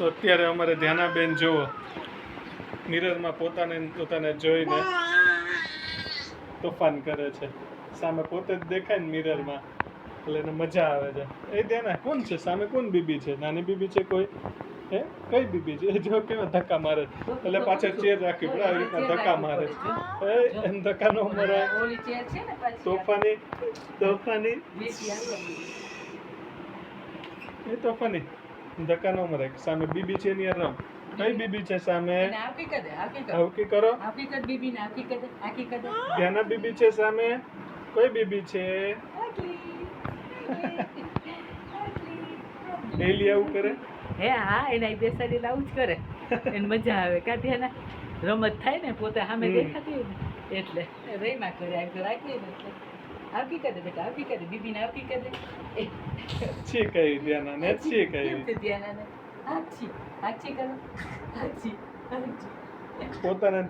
તો અત્યારે અમારે ધ્યાનાબેન જુઓ મિરરમાં પોતાને જોઈને તોફાન કરે છે. સામે પોતે જ દેખાય ને મિરરમાં એટલે એને મજા આવે છે. એ ધ્યાના કોણ છે સામે? કોણ બીબી છે? નાની બીબી છે કોઈ? હે કઈ બીબી છે? જો કેવા ધક્કા મારે એટલે પાછળ ચેર રાખી પડે આવી રીતના ધક્કા મારે એમ ધક્કા નો મરાય. તોફાની એ તોફાની ધક્કા નો મરાય. સામે બીબી છે ની રમ. કઈ બીબી છે સામે? આવકી કરો. ધ્યાના બીબી છે સામે. કઈ બીબી છે? ડેલી આવું કરે? હે હા, એના બેસાડી આવું જ કરે. એને મજા આવે કાઢી એના રમત થાય ને પોતે સામે દેખાતી હોય ને એટલે રહીમાં કરે રાખી ને એટલે આવકી કરે બેટા આવકી કરે બીબીને આવકી કરે છી કઈ ધ્યાના ને છી કઈ ધ્યાના હાચી હાચી કરો હાચી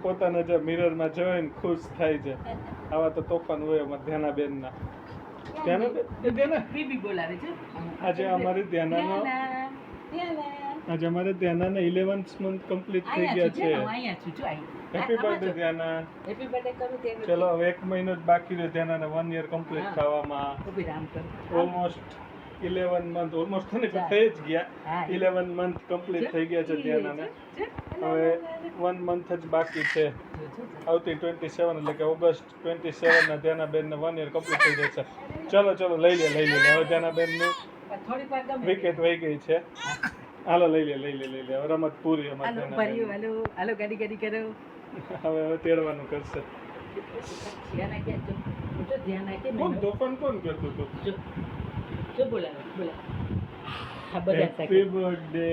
પોતાને જો મિરરમાં જોઈને ખુશ થાય છે. આવા તો તોફાન હોય અમારા ધ્યાનાબેન ના. બીબી બોલાવે છે. આજે અમારી ધ્યાનાનો 11th મંથ કમ્પ્લીટ થઈ ગયા છે. Happy birthday Dhyana. Happy birthday કરું તેને. ચલો હવે 1 મહિનો જ બાકી રહ્યો ધ્યાનાને 1 યર કમ્પ્લીટ થવામાં. ઓલમોસ્ટ 11 મંથ ઓલમોસ્ટ થઈ જ ગયા. 11 મંથ કમ્પ્લીટ થઈ ગયા છે ધ્યાનાને. હવે 1 મંથ જ બાકી છે. આવતી 27 એટલે કે ઓગસ્ટ 27 ના ધ્યાનાબેનને 1 યર કમ્પ્લીટ થઈ જશે. ચલો લઈ લે હવે ધ્યાનાબેનનું વિકેટ વહી ગઈ છે. હાલો લઈ લે હવે રમત પૂરી હાલો ગાડી કરો. હવે તેડવાનું કરશે. કોણ તોફાન કોણ કરતું હતું? જો બોલાવે happy birthday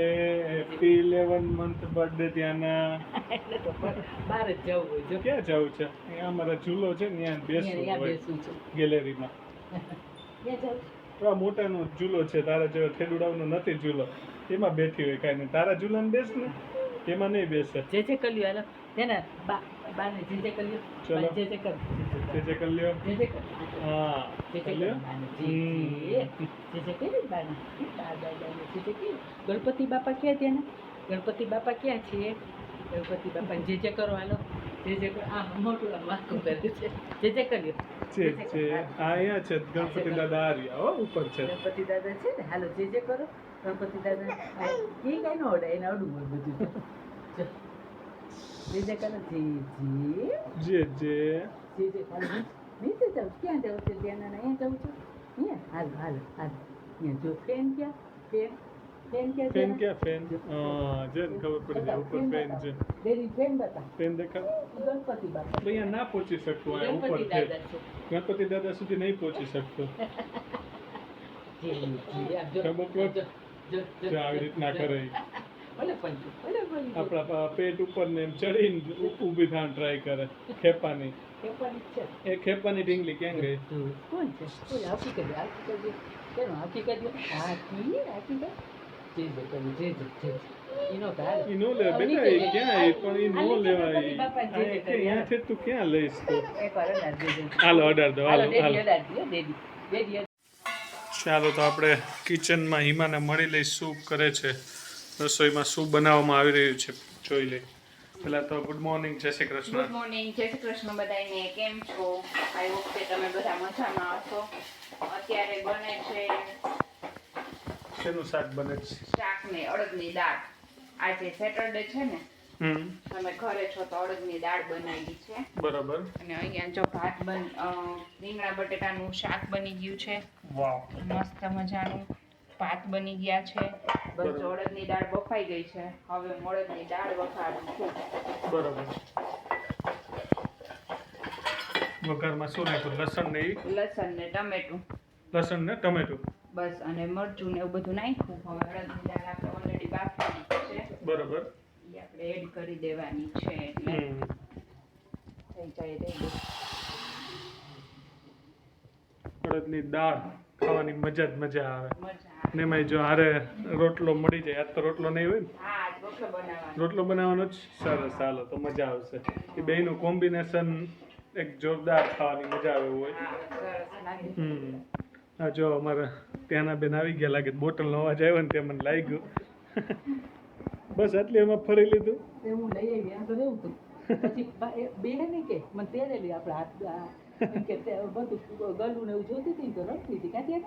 happy 11 month birthday ત્યાંના. બહાર જ જવું હોય જો. ક્યાં જવું છે? અહીંયા અમારા ઝૂલો છે ને ત્યાં બેસવું હોય ગેલેરીમાં. મોટાનો ઝૂલો છે તારા જેવો થેડુડાવનો નથી ઝૂલો. એમાં બેઠી હોય કાંઈ નહીં. તારા ઝૂલામાં બેસ ને એમાં નહીં બેસે. જે કર્યું હાલો તેના બાને જે કર્યું ચલો જે કર જે કર લ્યો. હા ગણપતિ બાપા ક્યાં ત્યાંના? ગણપતિ બાપા ક્યાં છે? ગણપતિ બાપા જે કરો હાલો જે કરો. આ મોટું વાંકો કરે છે. જે કર્યું અહીંયા છે ગણપતિ દાદા આર્યા હો ઉપર છે. ગણપતિ દાદા છે ને હાલો જે કરો. ગણપતિ દાદા એ કઈ નો ઓડે એને અડું હોય બધું. જે કરો જે નીચે જાઉં ક્યાં જાઉં છે? ત્યાં અહીંયા જાઉં છું. અહીંયા હાલ અહીંયા જો ફેન ક્યાં ફેન ફેન જે ખબર પડી જાય ઉપર ફેન છે. ફેન બતા ફેન દેખાડ. ગણપતિ બાપા અહીંયા ના પહોંચી શકતો આ ઉપર છે. ગણપતિ દાદા સુધી નહીં પહોંચી શકતો. આવી રીતના કરે. આપણા પેટ ઉપર ને એમ ચડીને ઊભી થવાનું ટ્રાય કરે. ખેપાની એ ખેપાની ઢીંગલી ક્યાં ગઈ? કોણ છે? તું ક્યાં લઈશ? હાલો અડાર દો. ચાલો તો આપણે કિચનમાં હિમાને મળી લઈ શું કરે છે રસોઈમાં, શું બનાવવામાં આવી રહ્યું છે જોઈ લઈ. પહેલા તો ગુડ મોર્નિંગ, જય શ્રી કૃષ્ણ. ગુડ મોર્નિંગ, જય શ્રી કૃષ્ણ બધાને. કેમ છો? આઈ હોપ કે તમે બધા મજામાં હશો. અત્યારે બને છે શેનું શાક બને છે? શાક ને અડદની દાળ. આજે સેટરડે છે ને, તમે ઘરે છો તો અડદની દાળ બનાવી છે. બરાબર. અને અહીંયા જો ભાત રીંગણા બટેટાનું શાક બની ગયું છે. વાવ, મસ્ત મજાનું. ભાત બની ગયા છે. બસ અડદની દાળ બફાઈ ગઈ છે. હવે અડદની દાળ વઘારું છું. બરાબર. વઘારમાં શું નાખ્યું? લસણ ને ટમેટું. લસણ ને ટમેટું બસ, અને મરચું ને એવું બધું નાખ્યું. હવે અડદની દાળ આપણે ઓલરેડી બાફી છે. બરાબર. એ આપણે એડ કરી દેવાની છે એટલે થઈ જાય રેડી. અડદની દાળ ખાવાની મજા જ મજા આવે. ને એમાં જો હારે રોટલો મળી જાય. આજ તો રોટલો નહીં હોય ને? હા, રોટલો બનાવવાનો જ સરસ. હાલો તો મજા આવશે. એ બેયનું કોમ્બિનેશન એક જોરદાર ખાવાની મજા આવે એવું હોય. હા જો અમારા ત્યાંના બેન આવી ગયા લાગે. બોટલનો અવાજ આવ્યો ને તે મને લાગ્યું. બસ આટલી એમાં ફરી લીધું. તે હું લઈ આવી એમ તો રહેવું હતું પછી બેહે નહીં કે મને તેડેલી આપણે હાથ એમ કે બધું ગલું ને એવું જોતી હતી તો રડતી હતી કાંઈ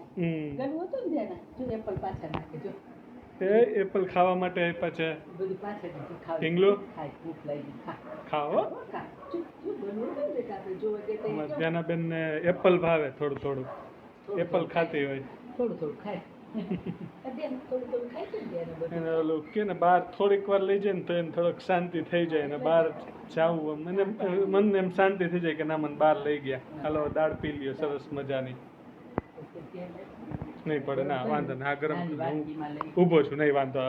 ગલું હતું ને ત્યાં જો એપલ પાછા નાખે જો એપલ ખાવા માટે આપ્યા છે. બધું પાછળ ખાવ ઢીંગલો ખાય ભૂખ લાગી ખા ખાઓ. ખા જો ગલું હતું ને બેટા આપણે જોવા કે ધ્યાનાબેન ને એપલ ભાવે થોડું થોડું એપલ ખાતી હોય થોડું થોડું ખાય અત્યારે થોડું થોડું ખાય છે ને ત્યારે બધું એને ઓલું કે ને બહાર થોડીક વાર લઈ જાય ને તો એને થોડોક શાંતિ થઈ જાય ને બહાર જાવું મને મનને એમ શાંતિ થઈ જાય કે ના મને બહાર લઈ ગયા હાલો દાળ પી લ્યો સરસ મજાની. નહીં પડે ના વાંધો ને આ ગરમ હું ઊભો છું નહીં વાંધો.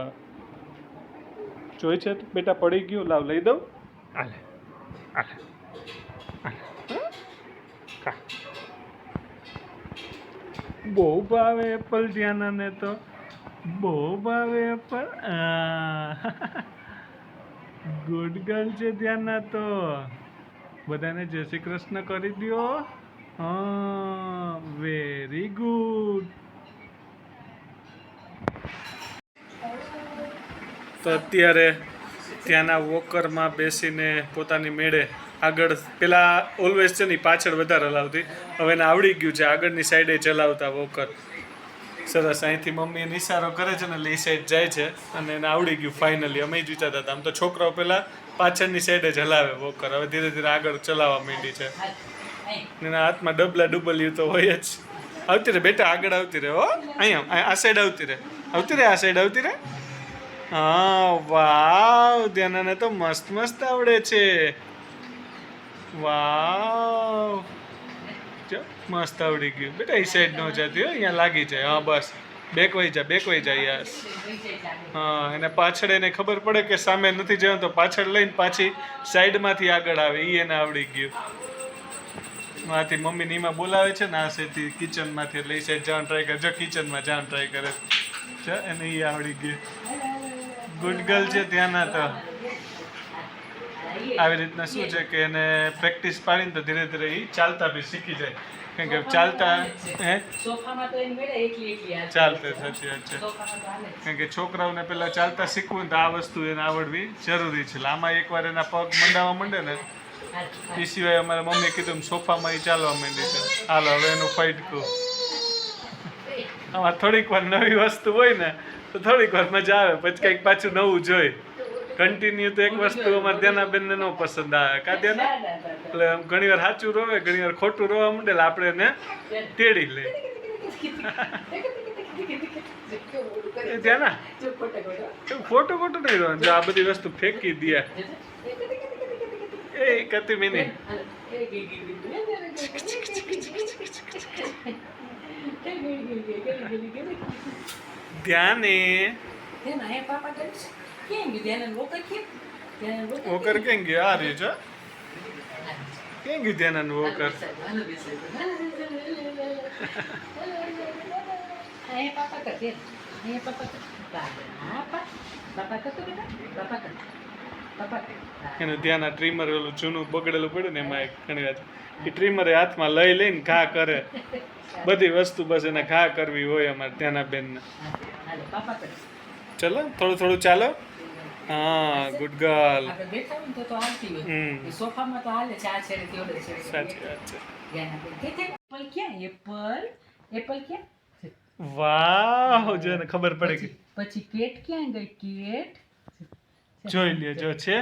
જોઈ છે બેટા પડી ગયું લાવ લઈ દઉં. આલે આલે ખા. બહુ ભાવે એપલ ધ્યાનાને તો બહુ ભાવે એપલ. ગુડ ગર્લ છે ધ્યાના તો. બધાને જય શ્રી કૃષ્ણ કરી દ્યો. હા વેરી ગુડ. તો અત્યારે ત્યાંના વોકરમાં બેસીને પોતાની મેળે આગળ પેલા ઓલવેઝ છે ને પાછળ વધારે હલાવતી હવે એને આવડી ગયું છે આગળની સાઈડે ચલાવતા વોકર. સરસ અહીંથી મમ્મી નિશારો કરે છે ને એટલે એ સાઈડ જાય છે અને એને આવડી ગયું ફાઇનલી. અમે જ વિચારતા હતા આમ તો છોકરાઓ પેલા પાછળની સાઈડે જ હલાવે વોકર હવે ધીરે ધીરે આગળ ચલાવવા માંડી છે. એના હાથમાં ડબલા ડુબલ્યું તો હોય જ. આવતી રહે બેટા આગળ આવતી રહે હો. અહીંયા આ સાઈડ આવતી રહે આવતી રહે આ સાઈડ આવતી રહે. હા વાવ ધ્યાનાને તો મસ્ત મસ્ત આવડે છે. વાવ મસ્ત આવડી ગયું બેટા. એ સાઈડ ન જતી હોય અહીંયા લાગી જાય. હા બસ બેક વહી જાય યસ. હા એને પાછળ એને ખબર પડે કે સામે નથી જવાનું તો પાછળ લઈને પાછી સાઈડમાંથી આગળ આવે એ એને આવડી ગયું. માંથી મમ્મી નીમાં બોલાવે છે ને આ સાઈડથી કિચનમાંથી એટલે એ સાઈડ જવાનું ટ્રાય કરે. જો કિચનમાં જવાનું ટ્રાય કરે છે એને એ આવડી ગયું. ગુડ ગર્લ છે ત્યાંના તો. આવી રીતના શું છે કે એને પ્રેક્ટિસ પાડીને તો ધીરે ધીરે એ ચાલતા બી શીખી જાય. કેમ કે ચાલતા ચાલતે સાચી વાત છે. કેમ કે છોકરાઓને પેલા ચાલતા શીખવું તો આ વસ્તુ એને આવડવી જરૂરી છે. આમાં એકવાર એના પગ મંડાવા માંડે ને એ સિવાય અમારા મમ્મીએ કીધું સોફામાં એ ચાલવા માંડી છે. હાલો હવે એનું ફાઈટકું. આમાં થોડીક વાર નવી વસ્તુ હોય ને તો થોડીક વાર મજા આવે પછી કંઈક પાછું નવું જોઈ. કન્ટિન્યુ તો એક વસ્તુ અમારે ધ્યાનાબેનને ન પસંદ આવે કા ધ્યાના એટલે ઘણી વાર સાચું રોવે ઘણી વાર ખોટું રોવા માંડે એટલે આપણે એને તેડી લે. ધ્યાના ખોટું ખોટું નહીં રોવાનું જો આ બધી વસ્તુ ફેંકી દે. એ કતી મિની ધ્યાને વોકર કેમ ગયો આ રહ્યું છો કેમ ગયું ધ્યાનાનું વોકર. એનું ધ્યાન આ ટ્રીમર ઓલું જૂનું બગડેલું પડે ને એમાં ઘણી વાર એ ટ્રીમર હાથમાં લઈ લઈને ઘા કરે બધી વસ્તુ બસ એને ઘા કરવી હોય અમારે ત્યાંના બેનને. ચલો થોડું થોડું ચાલો. હા ગુડ ગર્લ. સાચી વાત છે. વાહ જો એને ખબર પડે કે પછી કેટ ક્યાં ગઈ કેટ જોઈ લ્યો જો છે.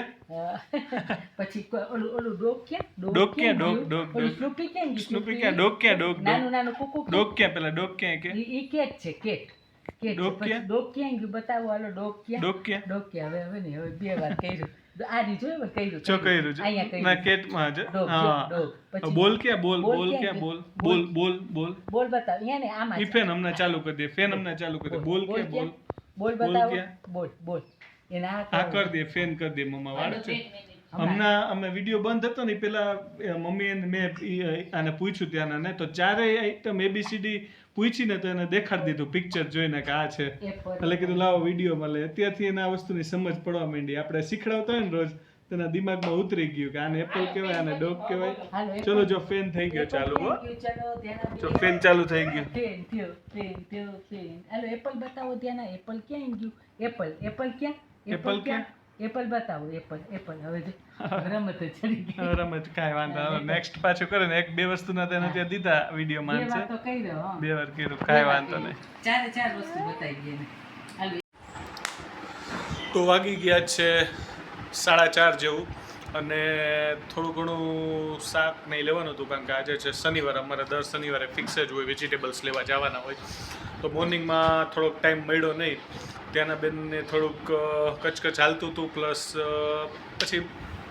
પછી ઓલું ડોગ ક્યાં ડોગ ક્યાં ડોગ સ્નૂપી ક્યાં ગઈ સ્નૂપી ક્યાં ડોગ ક્યાં ડોગ નાનું નાનું કુકુ ડોગ ક્યાં પેલા ડોગ ક્યાં કે ઈ કેટ છે કેટ ડોગ ક્યાં ડોગ ક્યાં ગયું બતાવો હાલો ડોગ ક્યાં ડોગ ક્યાં ડોગ ક્યાં હવે ને હવે બે વાર કર્યું આ રી જોયું કર્યું જો કર્યું છે અહીંયા કર્યું ના કેટમાં છે. હા બોલ ક્યાં બોલ ક્યાં બોલ બોલ બતાવ અહીંયા ને આમાં ઈ ફેન હમણાં ચાલુ કરી દે ફેન હમણાં ચાલુ કરી દે બોલ ક્યાં બોલ બતાવો બોલ એના આ કરી દે ફેન કરી દે મમ્મા વાળ છે. હમણાં અમે વિડીયો બંધ હતો ને પેલા મમ્મી મેં આને પૂછ્યું ત્યાં ને તો ચારેય આઈટમ ABCD પૂછીને તો એને દેખાડી દીધું પિક્ચર જોઈને કે આ છે એટલે કીધું લાવો વિડીયોમાં લે. અત્યારથી એને આ વસ્તુની સમજ પડવા માંડી. આપણે શીખડાવતા હોય ને રોજ તેના દિમાગમાં ઉતરી ગયું કે આને એપલ કહેવાય આને ડોગ કહેવાય. ચલો જો ફેન થઈ ગયો ચાલુ હો જો ફેન ચાલુ થઈ ગયું. હાલો એપલ બતાવો ત્યાં એપલ ક્યાં ગયું એપલ ક્યાં એપલ ક્યાં? એપલ બતાવો, એપલ હવે જો રમત જ ચડી ગઈ. રમત કાંઈ વાંધો નેક્સ્ટ પાછું કરે ને 1-2 વસ્તુના તેને ત્યાં દીધા વિડીયોમાં બે છે વાર તો કહી દો, હા. 2 વાર કીધું કાંઈ વાંધો નહીં. ચારે વસ્તુ બતાવી દઈએ ને. હાલો. તો વાગી ગયા છે 4:30 જેવું અને થોડું ઘણું શાક નહીં લેવાનું હતું કારણ કે આજે છે શનિવાર, અમારે દર શનિવારે ફિક્સ જ હોય વેજીટેબલ્સ લેવા જવાના હોય. તો મોર્નિંગમાં થોડોક ટાઈમ મળ્યો નહીં. ત્યાંના બેનને થોડુંક કચકચ હાલતું હતું પ્લસ પછી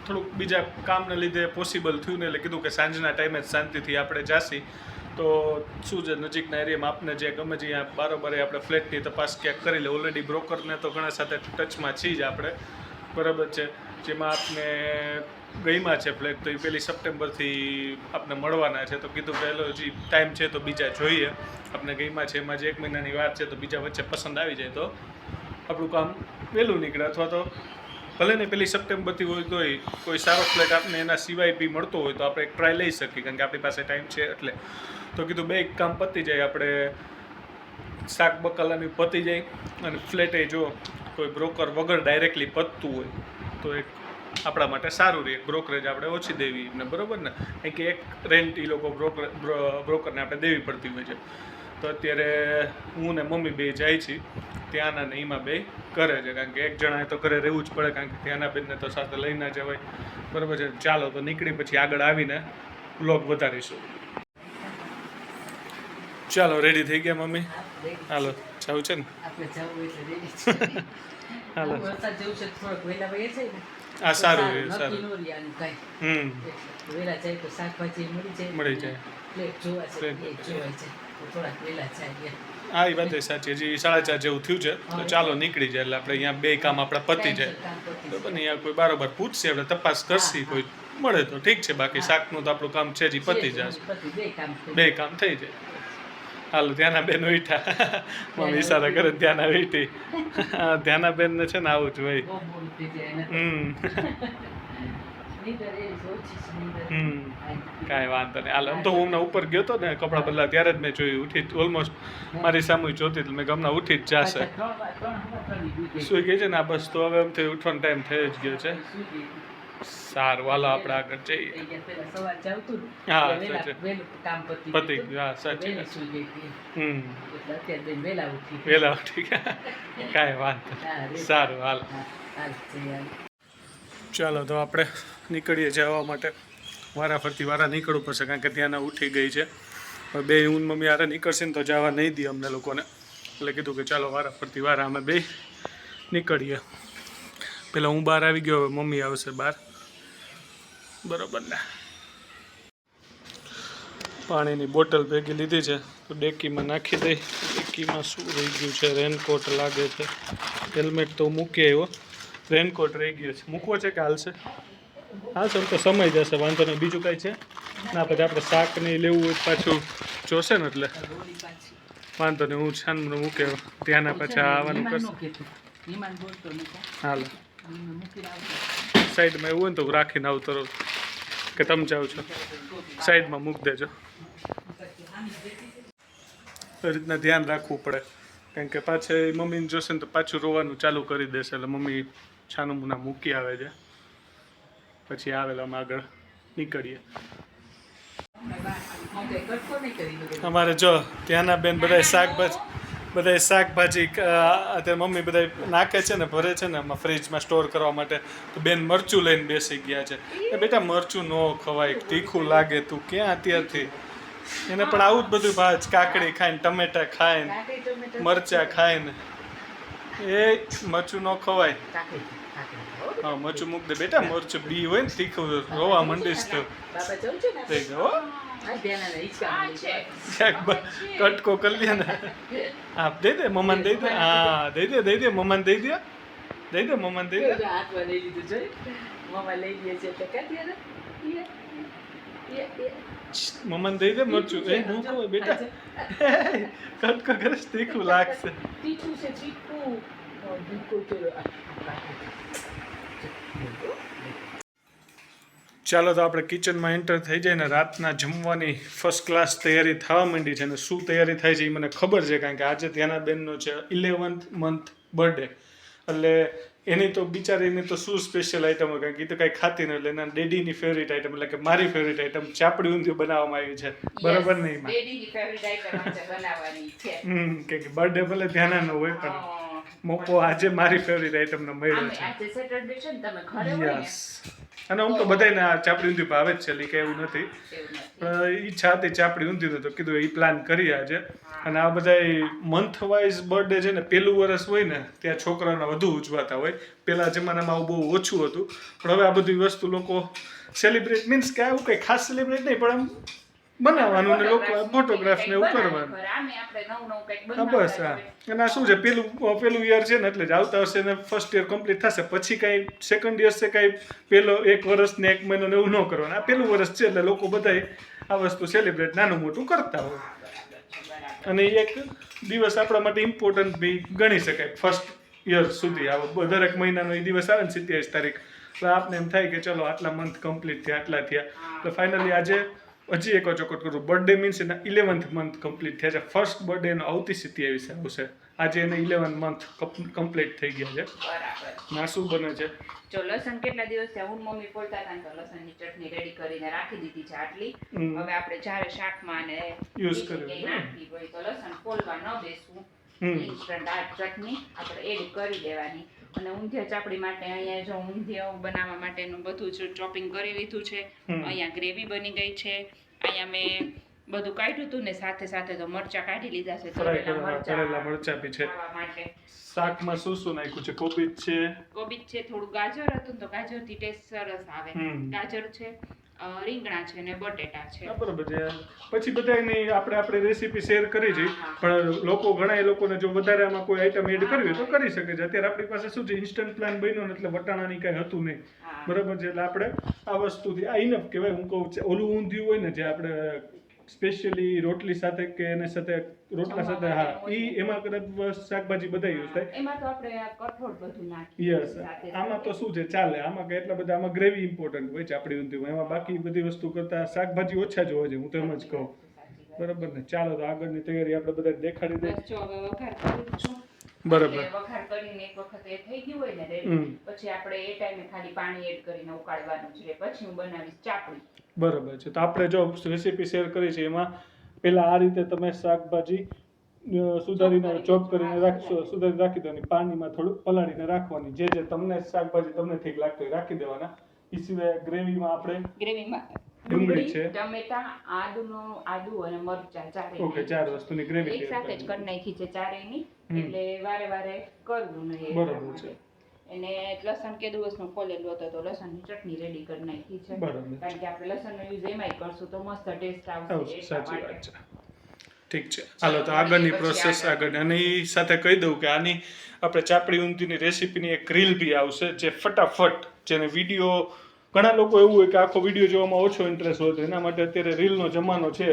થોડુંક બીજા કામને લીધે પોસિબલ થયું ને એટલે કીધું કે સાંજના ટાઈમે જ શાંતિથી આપણે જાસી તો શું છે નજીકના એરિયામાં આપને જે ગમે છે અહીંયા બારોબાર આપણે ફ્લેટની તપાસ ક્યાંક કરી લે. ઓલરેડી બ્રોકરને તો ઘણા સાથે ટચમાં છીએ જ આપણે, બરાબર છે. જેમાં આપને ગઈમાં છે ફ્લેટ તો એ 1 સપ્ટેમ્બરથી આપને મળવાના છે. તો કીધું પહેલો હજી ટાઈમ છે તો બીજા જોઈએ. આપણે ગઈમાં છે એમાં જે 1 મહિનાની વાત છે તો બીજા વચ્ચે પસંદ આવી જાય તો આપણું કામ વહેલું નીકળે અથવા તો ભલે ને 1 સપ્ટેમ્બરથી હોય તોય કોઈ સારો ફ્લેટ આપને એના સિવાય બી મળતો હોય તો આપણે એક ટ્રાય લઈ શકીએ કારણ કે આપણી પાસે ટાઈમ છે એટલે. તો કીધું 2 કામ પતી જાય, આપણે શાક બકાલાની પતી જાય અને ફ્લેટે જો કોઈ બ્રોકર વગર ડાયરેક્ટલી પતતું હોય તો એક આપણા માટે સારું રહે. બ્રોકરેજ આપણે ઓછી દેવી ને, બરાબર ને, કારણ કે એક રેન્ટ એ લોકો બ્રોકરને આપણે દેવી પડતી હોય છે. તો અત્યારે હું ને મમ્મી બે જાય છીએ ત્યાંના ને એમાં બે કરે છે કારણ કે એક જણાએ તો ઘરે રહેવું જ પડે કારણ કે ત્યાંના બેનને તો સાથે લઈ ના જવાય, બરાબર છે. ચાલો તો નીકળી પછી આગળ આવીને વ્લોગ વધારીશું. ચાલો રેડી થઈ ગયા મમ્મી? હાલો જવું છે ને? આપણે જવું એટલે રેડી છે. હાલો. વરસાદ જેવું છે થોડોક વહેલા વહે છે ને. આ સારું નક્કી છે, સારું. નો રહે આનું કાંઈ. હમ વહેલા જાય તો શાકભાજી મળી જાય. મળી જાય. પ્લેટ જોવા છે, એ જોવાય છે. તો થોડાક વહેલા જાય. હા એ વાત સાચી. હજી 4:30 જેવું થયું છે તો ચાલો નીકળી જાય એટલે આપણે અહીંયા 2 કામ આપણા પતી જાય, બરાબર ને. અહીંયા કોઈ બારોબાર પૂછશે આપણે તપાસ કરશી, કોઈ મળે તો ઠીક છે, બાકી શાકનું તો આપણું કામ છે જ પતી જશે. 2 કામ થઈ જાય. હાલો ત્યાંના બેન ઉઠા મમ્મી ઈશારા કરે ત્યાંના ઉઠી. ત્યાંના બેન ને છે ને આવું જ હોય. કાંઈ વાંધો નહીં. હાલ આમ તો હું હમણાં ઉપર ગયો હતો ને કપડાં બદલા ત્યારે જ મેં જોયું ઉઠી ઓલમોસ્ટ મારી સામે જોતી એટલે મેં ગમના ઉઠી જ જશે. સુઈ ગઈ છે ને આ બસ તો હવે એમથી ઉઠવાનો ટાઈમ થઈ જ ગયો છે. સારું હાલો આપણે આગળ જઈએ. હા સાચી પતી ગયું. હા સાચી વહેલા ઉઠી ગયા. કાંઈ વાંધો. સારું હાલ. ચાલો તો આપણે નીકળીએ જવા માટે. વારાફરતી નીકળવું પડશે કારણ કે ત્યાંના ઉઠી ગઈ છે. હવે બે હું મમ્મી હારે નીકળશે ને તો જવા નહીં દે અમને લોકોને, એટલે કીધું કે ચાલો વારાફરતી અમે બે નીકળીએ. પહેલાં હું બહાર આવી ગયો, હવે મમ્મી આવશે બહાર, બરાબર ને. પાણીની બોટલ ભેગી લીધી છે તો ડેકીમાં નાખી દઈ. ડેકીમાં શું રહી ગયું છે? રેનકોટ લાગે છે. હેલ્મેટ તો મૂકી આવ્યો, રેનકોટ રહી ગયો છે. મૂકવો છે કે હાલશે? હાલશે તો સમય જશે, વાંધો નહીં. બીજું કાંઈ છે ના? પછી આપણે શાક નહીં લેવું હોય પાછું જોશે ને એટલે વાંધો નહીં. હું છાનનું મૂકે ત્યાંના પાછા આવવાનું કરશે. હાલો સાઈડમાં એવું હોય ને તો રાખીને આવું તરત કે તમે જાઓ છો સાઈડમાં મૂકી દેજો. એ રીતના ધ્યાન રાખવું પડે કારણ કે પાછળ મમ્મીને જોશે ને તો પાછું રોવાનું ચાલુ કરી દેશે. એટલે મમ્મી છાનું મુના મૂકી આવે છે પછી આવેલા અમે આગળ નીકળીએ. અમારે જો ત્યાંના બેન બધા શાકભાજી અત્યારે મમ્મી બધા નાખે છે ને ભરે છે ને આમાં ફ્રીજમાં સ્ટોર કરવા માટે. તો બેન મરચું લઈને બેસી ગયા છે. એ બેટા મરચું ન ખવાય, તીખું લાગે. તું ક્યાં અત્યારથી? એને પણ આવું જ બધું ભાજ, કાકડી ખાઈને, ટમેટા ખાઈને, મરચાં ખાઈને. એ મરચું ન ખવાય. હા મરચું મૂક દે બેટા. મરચું બી હોય ને તીખું રોવા મંડીશ તો થઈ ગયો. કટકો કરી લે ને. આપ દઈ દે મમ્માને દઈ દે. હા દઈ દે મમ્માને દઈ દે. મમ્માને દઈ દે. મમ્માને દઈ દે મરચું. એ હું કહું બેટા કટકો કરે તીખું લાગશે. ચાલો તો આપણે કિચનમાં એન્ટર થઈ જાય ને રાતના જમવાની ફર્સ્ટ ક્લાસ તૈયારી થવા માંડી છે. અને શું તૈયારી થાય છે એ મને ખબર છે કારણ કે આજે ત્યાંના બેનનો છે 11th મંથ બર્થડે. એટલે એની તો બિચારીની તો શું સ્પેશિયલ આઈટમ હોય કારણ કે એ તો કાંઈ ખાતી ન એટલે એના ડેડીની ફેવરિટ આઈટમ એટલે કે મારી ફેવરિટ આઈટમ ચાપડી ઊંધિયું બનાવવામાં આવી છે બરાબર ને એમાં ડેડીની ફેવરિટ આઈટમ આજે બનાવવાની છે. કે બર્થડે ભલે ધ્યાન ન હોય પણ મોકો આજે મારી ફેવરિટ આઈટમ નો મળ્યો છે. આજે સેટરડે છે ને તમે ઘરે હોય ને અને હું તો બધાને આ ચાપડી ઊંધિયું ભાવે જ છે એટલે કે એવું નથી એવું નથી. પણ ઈચ્છા હતી ચાપડી ઊંધિયું તો કીધું એ પ્લાન કરીએ આજે અને આ બધા મંથ વાઇઝ બર્થડે છે ને પેલું વર્ષ હોય ને ત્યાં છોકરાઓના વધુ ઉજવાતા હોય પેલા જમાનામાં આવું બહુ ઓછું હતું પણ હવે આ બધી વસ્તુ લોકો સેલિબ્રેટ મીન્સ કે આવું કંઈ ખાસ સેલિબ્રેટ નહીં પણ આમ બનાવવાનું ને લોકો ફોટોગ્રાફ ને એવું કરવાનું આમે આપણે નવું નવું કંઈક હા બસ હા અને આ શું છે પેલું યર છે ને એટલે જ આવતા વર્ષે ને ફર્સ્ટ યર કમ્પ્લીટ થશે પછી કાંઈ સેકન્ડ યર છે કાંઈ પેલો 1 વર્ષ ને 1 મહિનો ને એવું ન કરવાનું આ પેલું વર્ષ છે એટલે લોકો બધાય આ વસ્તુ સેલિબ્રેટ નાનું મોટું કરતા હોય અને એક દિવસ આપણા માટે ઇમ્પોર્ટન્ટ બી ગણી શકાય ફર્સ્ટ યર સુધી આવો દરેક મહિનાનો એ દિવસ આવે ને 27 તારીખ તો આપને એમ થાય કે ચલો આટલા મંથ કમ્પ્લીટ થયા આટલા થયા એટલે ફાઇનલી આજે હજી એક ચોકટ કરું બર્થડે મીન્સ એના 11th મંથ કમ્પ્લીટ થયા છે ફર્સ્ટ બર્થડે એનો આવતી 27 આવશે આજે એને 11 મંથ કમ્પ્લીટ થઈ ગયા છે બરાબર. ના શું બને છે જો લસણ કેટલા દિવસ થયા હું મમ્મી બોલતા હતા ને તો લસણની ચટણી રેડી કરીને રાખી દીધી છે આટલી. હવે આપણે જ્યારે શાકમાં ને Use કરીએ. નાખવી હોય તો લસણ ફોલવા ન બેસવું ઇન્સ્ટન્ટ આ ચટણી આપણે એડ કરી દેવાની અને ઊંધિયા ચાપડી માટે અહીંયા જો ઊંધિયા બનાવવા માટેનું બધું જ ચોપિંગ કરી લીધું છે. અહીંયા ગ્રેવી બની ગઈ છે. અહીંયા મેં બધું કાઢ્યું હતું ને સાથે સાથે તો મરચા કાઢી લીધા છે તળેલા મરચા બી છે ખાવા માટે. શાકમાં શું શું નાખ્યું છે કોબીજ છે કોબીજ છે થોડું ગાજર હતું તો ગાજરથી ટેસ્ટ સરસ આવે. ગાજર છે રીંગણા છે ને બટેટા છે. બરાબર છે પછી બધાની આપણે રેસીપી શેર કરી છે પણ લોકો ઘણા લોકોને જો વધારે આમાં કોઈ આઈટમ એડ કરવી હોય તો કરી શકે છે અત્યારે આપણી પાસે શું છે ઇન્સ્ટન્ટ પ્લાન બન્યો ને એટલે વટાણાની કાંઈ હતું નહીં બરાબર છે એટલે આપણે આ વસ્તુથી આ ઇનફ કહેવાય હું કહું ઓલું ઊંધિયું હોય ને જે આપણે સ્પેશિયલી રોટલી સાથે કે એની સાથે રોટલા સાથે હા એમાં કદાચ શાકભાજી બધા યુઝ થાય એમાં તો આપણે કઠોળ બધું નાખીએ. યસ આમાં તો શું છે ચાલે આમાં કે એટલા બધા આમાં ગ્રેવી ઇમ્પોર્ટન્ટ હોય છે આપણી ઊંધિયું એમાં બાકી બધી વસ્તુ કરતા શાકભાજી ઓછા જ હોય છે હું તો એમ જ કહું બરાબર ને ચાલો તો આગળની તૈયારી આપણે બધા દેખાડી દઈએ બસ જો હવે વઘાર કરી દઈશું. બરાબર વઘાર કરીને એક વખત એ થઈ ગયું હોય ને રેડી પછી આપણે એ ટાઈમે ખાલી પાણી એડ કરીને ઉકાળવાનું છે પછી હું બનાવીશ ચાપડી. બરાબર છે તો આપણે જો રેસીપી શેર કરી છે એમાં પેલા આ રીતે તમે શાકભાજી સુધારીને ચોપ કરીને રાખી દેવાની પાણીમાં થોડું પલાળીને રાખવાની જે તમને શાકભાજી તમને ઠીક લાગતું હોય રાખી દેવાના એ સિવાય ગ્રેવીમાં આપણે ગ્રેવીમાં ડુંગળી છે ટમેટા આદુ અને મરચાં ચારે ઓકે 4 વસ્તુની ગ્રેવી એક સાથે જ કરી નાખી છે ચારેયની એટલે વારે વારે કરવું નહીં. બરાબર છે એને લસણ કે દિવસનું ફોલેલું હતું તો લસણની ચટણી રેડી કરી નાખી છે કારણ કે આપણે લસણનો યુઝ એમાંય કરશું તો મસ્ત ટેસ્ટ આવશે. સાચી વાત છે ઠીક છે હાલો તો આગળની પ્રોસેસ આગળ અને એ સાથે કહી દઉં કે આની આપણે ચાપડી ઊંધિયુંની રેસીપીની એક રીલ બી આવશે જે ફટાફટ જેને વિડીયો ઘણા લોકો એવું હોય કે આખો વિડીયો જોવામાં ઓછો ઇન્ટરેસ્ટ હોય તો એના માટે અત્યારે રીલનો જમાનો છે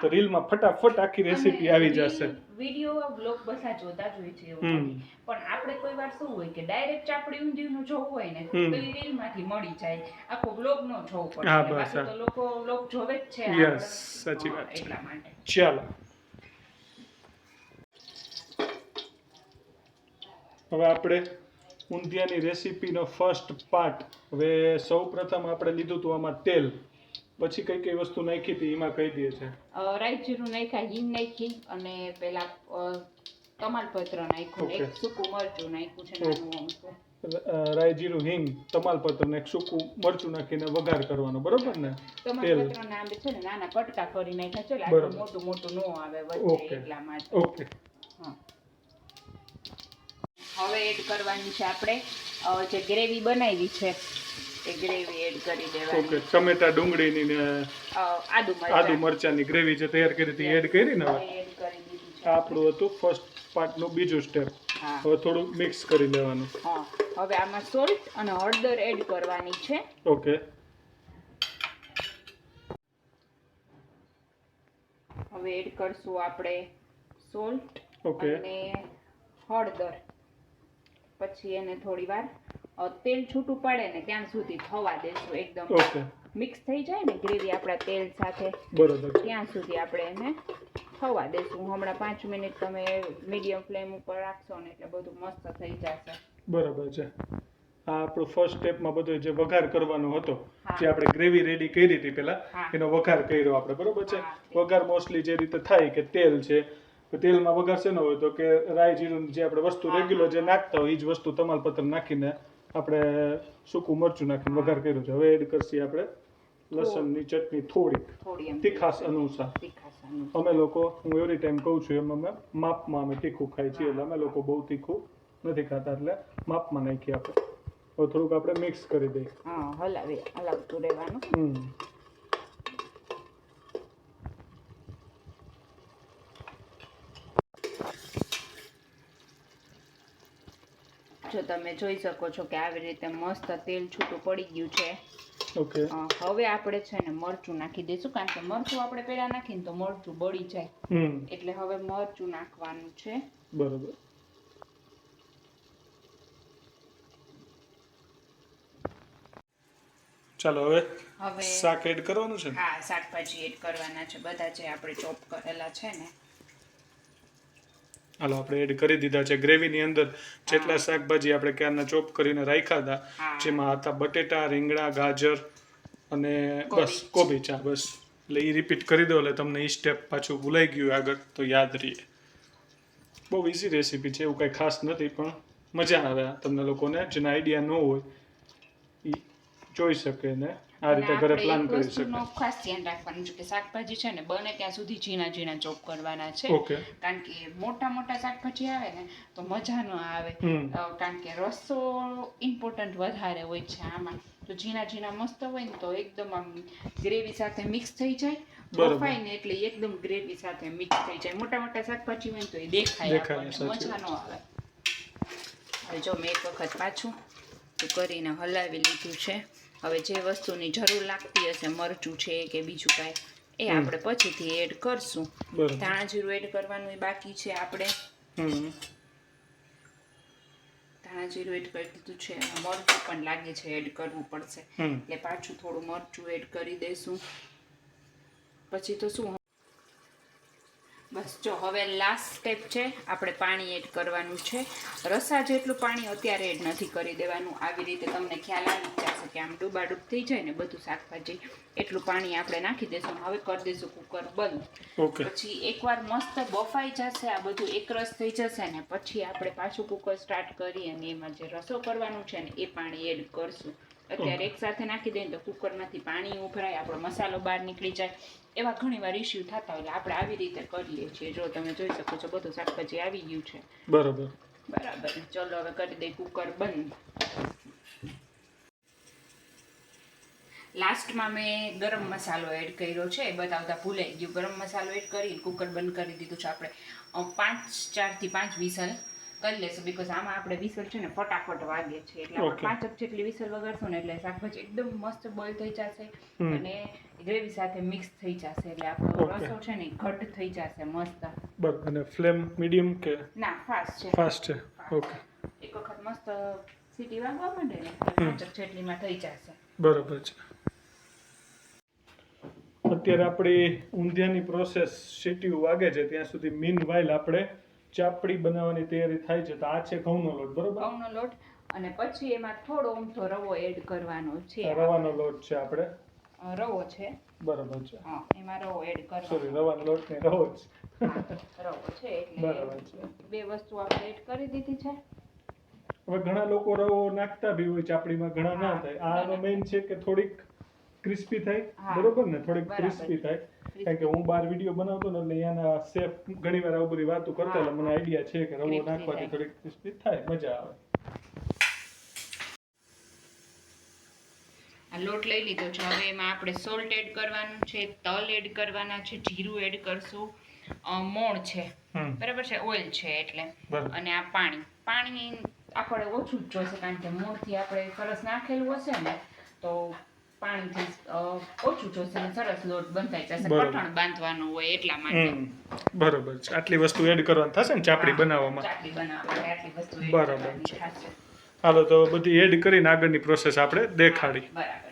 તો રીલમાં ફટાફટ આખી રેસીપી આવી જશે. વિડીયો બ્લોગ બધા જોતા જ હોય છે એવું પણ આપણે કોઈ વાર શું હોય કે ડાયરેક્ટ ચાપડી ઊંધિયુંનું જોવું હોય ને તો એ રીલમાંથી મળી જાય આખો બ્લોગ નો જોવું પડે બાકી તો લોકો બ્લોગ જોવે જ છે. યસ સાચી વાત છે એટલા માટે ચાલો હવે આપણે ઊંધિયાની રેસીપીનો ફર્સ્ટ પાર્ટ હવે સૌપ્રથમ આપણે લીધું હતું આમાં તેલ પછી કઈ વસ્તુ નાખી હતી એમાં કહી દે છે રાઈ જીરું નાખ્યા હિંગ નાખી અને પેલા તમાલપત્ર નાખ્યું એક સૂકું મરચું નાખ્યું છે નાનું અમથું રાઈ જીરું હિંગ તમાલપત્ર ને એક સૂકું મરચું નાખીને વઘાર કરવાનો બરોબર ને તમાલપત્ર ના આવે છે ને નાના કટકા કરી નાખ્યા છે એટલે મોટું મોટું નો આવે વચ્ચે એટલા માટે. ઓકે હવે એડ કરવાની છે આપણે જે ગ્રેવી બનાવી છે એ ગ્રેવી એડ કરી દેવાની. ઓકે ટમેટા ડુંગળીની ને આદુ મરચાની ગ્રેવી જે તૈયાર કરી હતી એડ કરી ને હવે એડ કરી દીધી છે. આપણું હતું ફર્સ્ટ પાર્ટનું બીજું સ્ટેપ હવે થોડું મિક્સ કરી લેવાનું. હા હવે આમાં સોલ્ટ અને હળદર એડ કરવાની છે. ઓકે હવે એડ કરશું આપણે સોલ્ટ ઓકે અને હળદર પછી એને થોડી વાર તેલ છૂટું પડે ને ત્યાં સુધી થવા દેશું એકદમ ઓકે મિક્સ થઈ જાય ને ગ્રેવી આપણા તેલ સાથે બરોબર ત્યાં સુધી આપણે એને થવા દેશું. હમણાં 5 મિનિટ તમે મીડિયમ ફ્લેમ ઉપર રાખશો ને એટલે બધું મસ્ત થઈ જશે. બરાબર છે. આ આપણું ફર્સ્ટ સ્ટેપમાં બધો જે વઘાર કરવાનો હતો, હા. જે આપણે ગ્રેવી રેડી કરી હતી પેલા, હા. એનો વઘાર કર્યો આપણે, બરોબર છે. હા. વઘાર મોસ્ટલી જે રીતે થાય કે તેલ છે, તો તેલમાં વઘાર શેનો હોય તો કે રાઈ જીરું જે આપણે વસ્તુ હા, રેગ્યુલર જે હા. નાખતા હોય એ જ વસ્તુ તમાલપત્ર નાખીને આપણે સૂકું મરચું નાખીને હા. વઘાર કર્યો છે. હવે એડ કરશી આપણે લસણની ચટણી થોડી એમ તીખાસ અનુસાર. તીખાસ અનુસાર. અમે લોકો, હું એવરી ટાઈમ કહું છું એમ, અમે માપમાં અમે તીખું ખાઈ છીએ, એટલે અમે લોકો બહુ તીખું નથી ખાતા, એટલે માપમાં નાખીએ આપણે. હવે થોડુંક આપણે મિક્સ કરી દઈએ. હા, હલાવતું રહેવાનું. જો તમે જોઈ શકો છો કે આવી રીતે મસ્ત તેલ છૂટું પડી ગયું છે. ઓકે. હવે આપણે છે ને મરચું નાખી દઈશું, કારણ કે મરચું આપણે પહેલા નાખીને તો મરચું બળી જાય, એટલે હવે મરચું નાખવાનું છે. બરોબર. ચાલો હવે શાક એડ કરવાનું છે. હા, શાકભાજી એડ કરવાના છે, બધા જે આપણે ચોપ કરેલા છે ને. હાલો, આપણે એડ કરી દીધા છે. ગ્રેવીની અંદર જેટલા શાકભાજી આપણે ક્યારના ચોપ કરીને રાખ્યા હતા, જેમાં હતા બટેટા, રીંગણા, ગાજર અને બસ કોબી, ચા, બસ. એટલે એ રિપીટ કરી દો એટલે તમને એ સ્ટેપ પાછું ભૂલાઈ ગયું આગળ તો યાદ રહીએ. બહુ ઇઝી રેસીપી છે, એવું કંઈ ખાસ નથી, પણ મજા આવે તમને લોકોને જેને આઈડિયા ન હોય એ જોઈ શકે ને આ રીતે ઘરે પ્લાન કરી શકે. ખાસ ધ્યાન રાખવાનું છે કે શાકભાજી છે ને બને ત્યાં સુધી ઝીણા ઝીણા ચોપ કરવાના છે. ઓકે. કારણ કે મોટા મોટા શાકભાજી આવે ને તો મજા ન આવે, કારણ કે રસો ઇમ્પોર્ટન્ટ વધારે હોય છે આમાં. તો ઝીણા ઝીણા મસ્ત હોય ને તો એકદમ આમ ગ્રેવી સાથે મિક્સ થઈ જાય, બફાય ને એટલે એકદમ ગ્રેવી સાથે મિક્સ થઈ જાય. મોટા મોટા શાકભાજી હોય ને તો એ દેખાય આપણને, મજા ન આવે. હવે જો મેં એક વખત પાછું કરીને હલાવી લીધું છે. હવે જે વસ્તુની જરૂર લાગતી હશે, મરચું છે કે બીજું કાંઈ, એ આપણે પછીથી એડ કરશું. ધાણા જીરું એડ કરવાનું એ બાકી છે આપણે. ધાણા જીરું એડ કરી દીધું છે, મરચું પણ લાગે છે એડ કરવું પડશે, એટલે પાછું થોડું મરચું એડ કરી દઈશું. પછી તો શું, બસ જો હવે લાસ્ટ સ્ટેપ છે, આપણે પાણી એડ કરવાનું છે. રસા જેટલું પાણી અત્યારે એડ નથી કરી દેવાનું. આવી રીતે તમને ખ્યાલ આવી જશે કે આમ ડૂબાડૂબ થઈ જાય ને બધું શાકભાજી, એટલું પાણી આપણે નાખી દઈશું. હવે કરી દઈશું કુકર બંધ. પછી એકવાર મસ્ત બફાઈ જશે, આ બધું એકરસ થઈ જશે ને પછી આપણે પાછું કુકર સ્ટાર્ટ કરી અને એમાં જે રસો કરવાનું છે ને એ પાણી એડ કરશું. અત્યારે એક સાથે નાખી દઈએ તો કુકરમાંથી પાણી ઉભરાય, આપણો મસાલો બહાર નીકળી જાય, એવા ઘણી વાર ઇસ્યુ થતા હોય. એટલે આપણે આવી રીતે કરીએ છીએ. જો તમે જોઈ શકો છો બધું શાકભાજી આવી ગયું છે. બરાબર. ચલો હવે કરી દઈએ કુકર બંધ. લાસ્ટમાં મેં ગરમ મસાલો એડ કર્યો છે, બતાવતા ભૂલાઈ ગયું. ગરમ મસાલો એડ કરી કુકર બંધ કરી દીધું છે. આપણે 4 થી 5 વિસલ કરી લેશું, બીકોઝ આમાં આપણે વિસલ છે ને ફટાફટ વાગે છે, એટલે આપણે 5 જેટલી વિસલ વગાડશું ને એટલે શાકભાજી એકદમ મસ્ત બોઇલ થઈ જશે અને ગ્રેવી સાથે મિક્સ થઈ જશે, એટલે આપણો રસો છે ને ઘટ થઈ જશે મસ્ત. બરાબર. અને ફ્લેમ મીડિયમ કે ના, ફાસ્ટ છે. ફાસ્ટ છે. ઓકે. એક વખત મસ્ત સીટી વાગવા માંડે ને 5 જેટલીમાં થઈ જશે. બરાબર છે. અત્યારે આપણી ઊંધિયાની પ્રોસેસ સીટી વાગે છે ત્યાં સુધી મીન વાઇલ આપણે ચાપડી બનાવવાની તૈયારી થાય છે. તો આ છે ઘઉંનો લોટ, બરોબર? ઘઉંનો લોટ, અને પછી એમાં થોડો ઊંધો રવો એડ કરવાનો છે. રવાનો લોટ છે આપણે, રવો છે. બરાબર છે. હા, એમાં રવો એડ કરવાનો. સોરી, રવાનો લોટ ને રવો જ. રવો છે એટલે બરાબર છે. બે વસ્તુ આપણે એડ કરી દીધી છે. હવે ઘણા લોકો રવો નાખતા બી હોય ચાપડીમાં, ઘણા ના થાય. આનો મેઇન છે કે થોડીક ક્રિસ્પી થાય, બરોબર ને? થોડીક ક્રિસ્પી થાય, કારણ કે હું બહાર વિડીયો બનાવતો ને એટલે અહીંયાના શેફ ઘણી વાર આવું બધી વાતો કરતા, એટલે મને આઈડિયા છે કે રવો નાખવાથી થોડીક ક્રિસ્પી થાય, મજા આવે. આ લોટ લઈ લીધો છે. હવે એમાં આપણે સોલ્ટ એડ કરવાનું છે, તલ એડ કરવાના છે, જીરું એડ કરશું, મોણ છે, બરાબર છે, ઓઇલ છે એટલે, અને આ પાણી આપણે ઓછું જ જોઈશે, કારણ કે મોણથી આપણે સરસ નાખેલું હશે ને તો પાણીથી ઓછું જોઈશે અને સરસ લોટ બંધાઈ જશે. કઠણ બાંધવાનું હોય એટલા માટે. બરાબર છે. આટલી વસ્તુ એડ કરવાની થશે ને ચાપડી બનાવવામાં? ચાપડી બનાવવા માટે આટલી વસ્તુ એડ બરાબર કરવાની થશે. હાલો, તો બધી એડ કરીને આગળની પ્રોસેસ આપણે દેખાડી. બરાબર.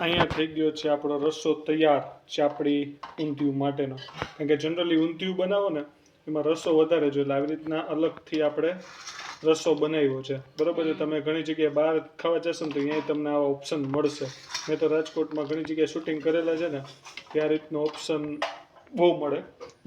અહીંયા થઈ ગયો છે આપણો રસો તૈયાર ચાપડી ઊંધિયું માટેનો. કારણ કે જનરલી ઊંધિયું બનાવો ને એમાં રસો વધારે જોઈએ, એટલે આવી રીતના અલગથી આપણે રસો બનાવ્યો છે. બરાબર છે. તમે ઘણી જગ્યાએ બહાર ખાવા જશો ને તો અહીંયા તમને આવા ઓપ્શન મળશે. મેં તો રાજકોટમાં ઘણી જગ્યાએ શૂટિંગ કરેલા છે ને તે આ રીતનો ઓપ્શન બહુ મળે.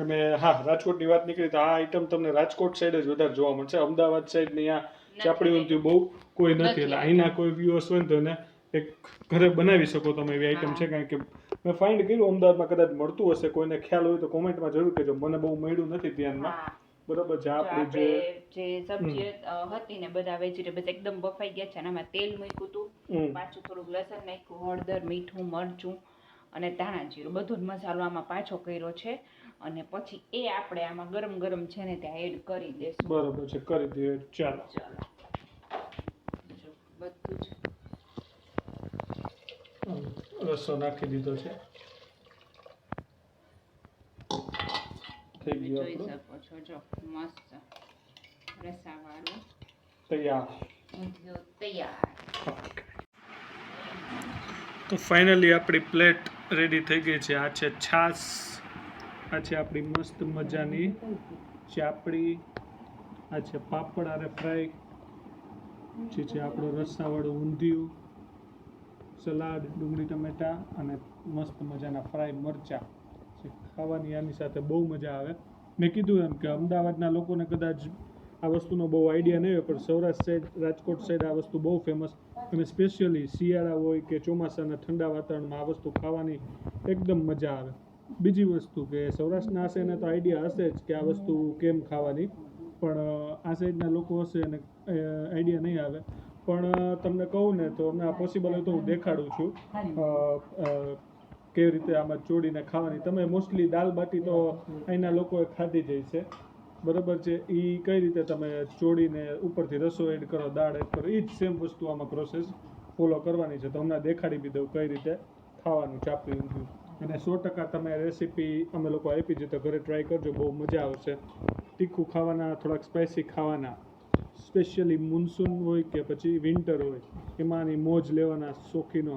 અને હા, રાજકોટની વાત નીકળી તો આ આઈટમ તમને રાજકોટ સાઈડ જ વધારે જોવા મળશે. અમદાવાદ સાઈડ ને અહીંયા ચાપડી ઊંધિયું બહુ કોઈ નથી. એટલે અહીંના કોઈ વ્યુઅર્સ હોય ને તો એને એક ઘરે બનાવી શકો તમે એવી આઈટમ છે. કારણ કે મેં ફાઇન્ડ કર્યું અમદાવાદમાં કદાચ મળતું હશે, કોઈને ખ્યાલ હોય તો કોમેન્ટમાં જરૂર કહેજો. મને બહુ મળ્યું નથી ધ્યાનમાં. બરાબર છે. આપણે જે સબ્જી હતી ને બધા વેજીટેબલ્સ એકદમ બફાઈ ગયા છે અને આમાં તેલ મૂક્યું હતું, પાછું થોડુંક લસણ નાખ્યું, હળદર, મીઠું, મરચું અને ધાણા જીરું બધું જ મસાલો આમાં પાછો કર્યો છે. અને પછી એ આપણે આમાં ગરમ ગરમ છે ને ત્યાં એડ કરી દેશું. બરાબર છે, કરી દઈએ. ચાલો બધું જ રસો નાખી દીધો છે. થઈ ગયો જોઈ આપણો શકો છો. જો મસ્ત રસાવાળું તૈયાર. ઊંધિયું તૈયાર. તો ફાઇનલી આપણી પ્લેટ રેડી થઈ ગઈ છે. આ છે છાશ, આ છે આપણી મસ્ત મજાની ચાપડી, આ છે પાપડ આરે ફ્રાય, જે છે આપણો રસાવાળું ઊંધિયું, સલાડ, ડુંગળી ટમેટા અને મસ્ત મજાના ફ્રાય મરચાં. ખાવાની આની સાથે બહુ મજા આવે. મેં કીધું એમ કે અમદાવાદના લોકોને કદાચ આ વસ્તુનો બહુ આઈડિયા નહીં હોય, પણ સૌરાષ્ટ્ર સાઈડ, રાજકોટ સાઈડ આ વસ્તુ બહુ ફેમસ. અને સ્પેશિયલી શિયાળા હોય કે ચોમાસાના ઠંડા વાતાવરણમાં આ વસ્તુ ખાવાની એકદમ મજા આવે. બીજી વસ્તુ કે સૌરાષ્ટ્રના હશે એને તો આઈડિયા હશે જ કે આ વસ્તુ કેમ ખાવાની, પણ આ સાઈડના લોકો હશે અને આઈડિયા નહીં આવે. પણ તમને કહું ને તો અમને આ પોસિબલ હોય તો હું દેખાડું છું કેવી રીતે આમાં ચોડીને ખાવાની. તમે મોસ્ટલી દાલ બાટી તો અહીંના લોકોએ ખાધી જ છે. બરાબર છે. એ કઈ રીતે તમે ચોડીને ઉપરથી રસો એડ કરો, દાળ એડ કરો, એ જ સેમ વસ્તુ આમાં પ્રોસેસ ફોલો કરવાની છે. તો હમણાં દેખાડી બી દઉં કઈ રીતે ખાવાનું ચાપડી ઊંધિયું. અને 100% તમે રેસીપી અમે લોકો આપી છે તો ઘરે ટ્રાય કરજો, બહુ મજા આવશે. તીખું ખાવાના, થોડાક સ્પાઇસી ખાવાના, સ્પેશિયલી મોન્સૂન હોય કે પછી વિન્ટર હોય એમાંની મોજ લેવાના શોખીનો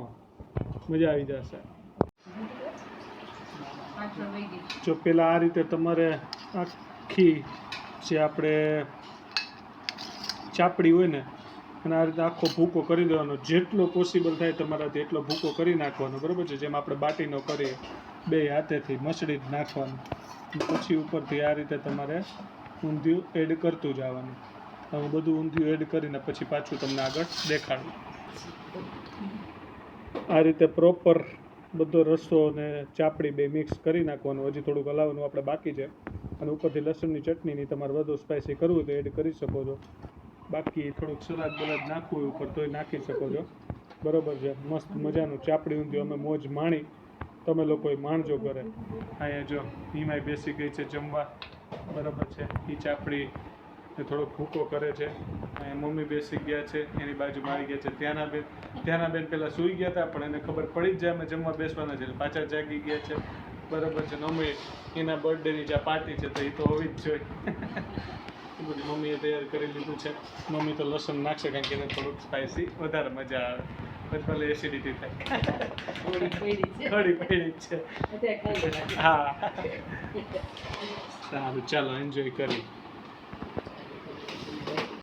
મજા આવી જશે. જો પેલા આ રીતે તમારે આખી જે આપણે ચાપડી હોય ને અને આ રીતે આખો ભૂકો કરી દેવાનો. જેટલો પોસિબલ થાય તમારાથી એટલો ભૂકો કરી નાખવાનો. બરાબર છે. જેમ આપણે બાટીનો કરીએ, બે હાથેથી મસળી જ નાખવાનું. પછી ઉપરથી આ રીતે તમારે ઊંધિયું એડ કરતું જવાનું. હું બધું ઊંધિયું એડ કરીને પછી પાછું તમને આગળ દેખાડું. આ રીતે પ્રોપર બધો રસો અને ચાપડી બે મિક્સ કરી નાખવાનું. હજી થોડુંક હલાવવાનું આપણે બાકી છે. અને ઉપરથી લસણની ચટણીની તમારે બધું સ્પાઇસી કરવું હોય તો એડ કરી શકો છો. બાકી થોડુંક સલાદ બલાદ નાખવું હોય ઉપર તોય નાખી શકો છો. બરાબર છે. મસ્ત મજાનું ચાપડી ઊંધિયું અમે મોજ માણી, તમે લોકોએ માણજો કરે. અહીંયા જો હિમાય બેસી ગઈ છે જમવા. બરાબર છે. એ ચાપડી થોડોક ભૂકો કરે છે. અહીંયા મમ્મી બેસી ગયા છે, એની બાજુમાં આવી ગયા છે ધ્યાનાબેન પહેલાં સૂઈ ગયા હતા, પણ એને ખબર પડી જ જાય અમે જમવા બેસવાના છે એટલે પાછા જાગી ગયા છે. બરાબર છે. મમ્મી એના બર્થડેની જે પાર્ટી છે તો એ તો હોવી જ જોઈએ. એ બધી મમ્મીએ તૈયાર કરી લીધું છે. મમ્મી તો લસણ નાખશે કારણ કે એને થોડુંક સ્પાઇસી વધારે મજા આવે. ભલે એસિડિટી થાય. થોડી પડી છે. હા સારું, ચાલો એન્જોય કરી.